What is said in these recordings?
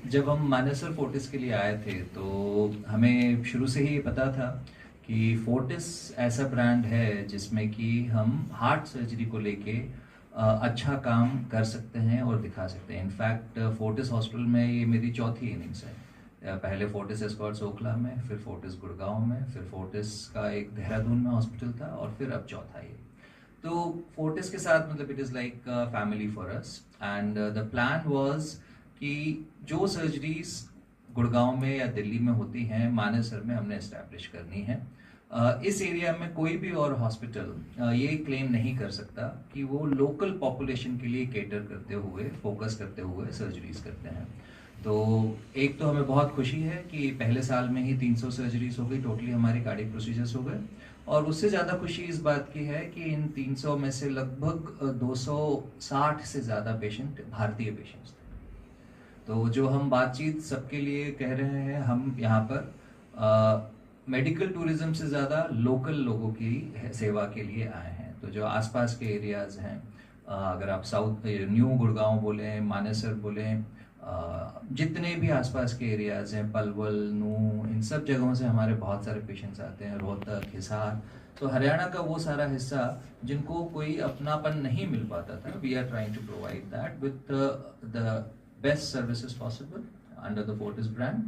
जब हम मानेसर फोर्टिस के लिए आए थे तो हमें शुरू से ही पता था कि फोर्टिस ऐसा ब्रांड है जिसमें कि हम हार्ट सर्जरी को लेके अच्छा काम कर सकते हैं और दिखा सकते हैं। इनफैक्ट फोर्टिस हॉस्पिटल में ये मेरी चौथी इनिंग्स है। पहले फोर्टिस एस्कॉर्ट्स ओखला में, फिर फोर्टिस गुड़गांव में, फिर फोर्टिस का एक देहरादून में हॉस्पिटल था और फिर अब चौथा ये। तो फोर्टिस के साथ मतलब it is like family for us and the plan was कि जो सर्जरीज गुड़गांव में या दिल्ली में होती हैं मानेसर में हमने इस्टेब्लिश करनी है। इस एरिया में कोई भी और हॉस्पिटल ये क्लेम नहीं कर सकता कि वो लोकल पॉपुलेशन के लिए केटर करते हुए, फोकस करते हुए सर्जरीज करते हैं। तो एक तो हमें बहुत खुशी है कि पहले साल में ही 300 सर्जरीज हो गई, टोटली हमारे कार्डियक प्रोसीजर्स हो गए। और उससे ज़्यादा खुशी इस बात की है कि इन 300 में से लगभग 260 से ज़्यादा पेशेंट भारतीय पेशेंट्स थे। तो जो हम बातचीत सबके लिए कह रहे हैं, हम यहाँ पर मेडिकल टूरिज्म से ज़्यादा लोकल लोगों की सेवा के लिए आए हैं। तो जो आसपास के एरियाज़ हैं, अगर आप साउथ न्यू गुड़गांव बोलें, मानेसर बोलें, जितने भी आसपास के एरियाज़ हैं, पलवल, नूह, इन सब जगहों से हमारे बहुत सारे पेशेंट्स आते हैं, रोहतक, हिसार। तो हरियाणा का वो सारा हिस्सा जिनको कोई अपनापन नहीं मिल पाता था, we are trying to provide that with the best services possible under the Fortis brand.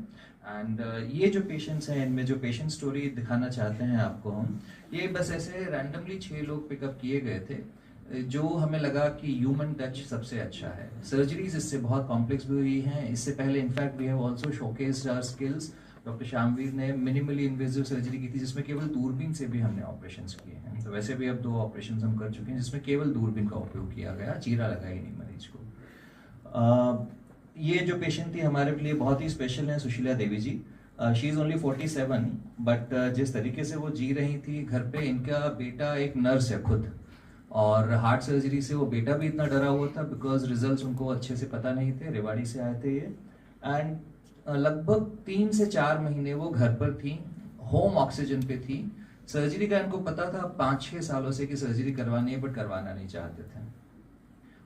And ये जो पेशेंट्स हैं, इनमें जो पेशेंट स्टोरी दिखाना चाहते हैं आपको हम, ये बस ऐसे रैंडमली 6 लोग पिकअप किए गए थे जो हमें लगा कि ह्यूमन टच सबसे अच्छा है। सर्जरीज इससे बहुत कॉम्प्लेक्स भी हुई हैं। इससे पहले in fact we have also showcased our skills. Doctor Shyamveer ने मिनिमली इन्वेजिव सर्जरी की थी जिसमें केवल दूरबीन से भी हमने ऑपरेशंस किए हैं। तो वैसे भी अब 2 ऑपरेशंस हम कर चुके हैं जिसमें केवल दूरबीन का उपयोग किया गया, चीरा लगा ही नहीं मरीज को। ये जो पेशेंट थी हमारे लिए बहुत ही स्पेशल है, सुशीला देवी जी। शी इज़ ओनली 47, बट जिस तरीके से वो जी रही थी घर पे, इनका बेटा एक नर्स है खुद, और हार्ट सर्जरी से वो बेटा भी इतना डरा हुआ था बिकॉज रिजल्ट्स उनको अच्छे से पता नहीं थे। रेवाड़ी से आए थे ये, एंड लगभग 3 से 4 महीने वो घर पर थी, होम ऑक्सीजन पे थी। सर्जरी का इनको पता था 5-6 सालों से कि सर्जरी करवानी है, बट करवाना नहीं चाहते थे।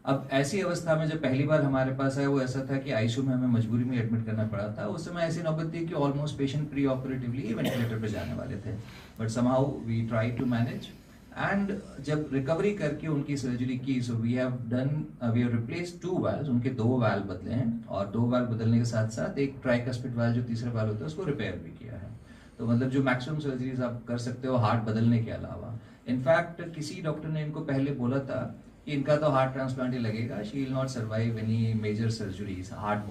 अब ऐसी अवस्था में जब पहली बार हमारे पास आया, वो ऐसा था कि आईसीयू में हमें मजबूरी में एडमिट करना पड़ा था। उस समय ऐसी नौबत थी कि almost patient preoperatively ventilator पे जाने वाले थे, but somehow we try to manage. And जब रिकवरी करके उनकी सर्जरी की, so we have replaced 2 valves, उनके 2 वाल्व बदले हैं, और 2 वाल्व बदलने के साथ साथ एक ट्राइकस्पिड वाल्व जो तीसरा वाल्व होता है उसको रिपेयर भी किया है। तो मतलब जो मैक्सिमम सर्जरीज आप कर सकते हो हार्ट बदलने के अलावा। इनफैक्ट किसी डॉक्टर ने इनको पहले बोला था कि इनका तो हार्ट ट्रांसप्लांट ही लगेगा, she will not survive any major surgeries heart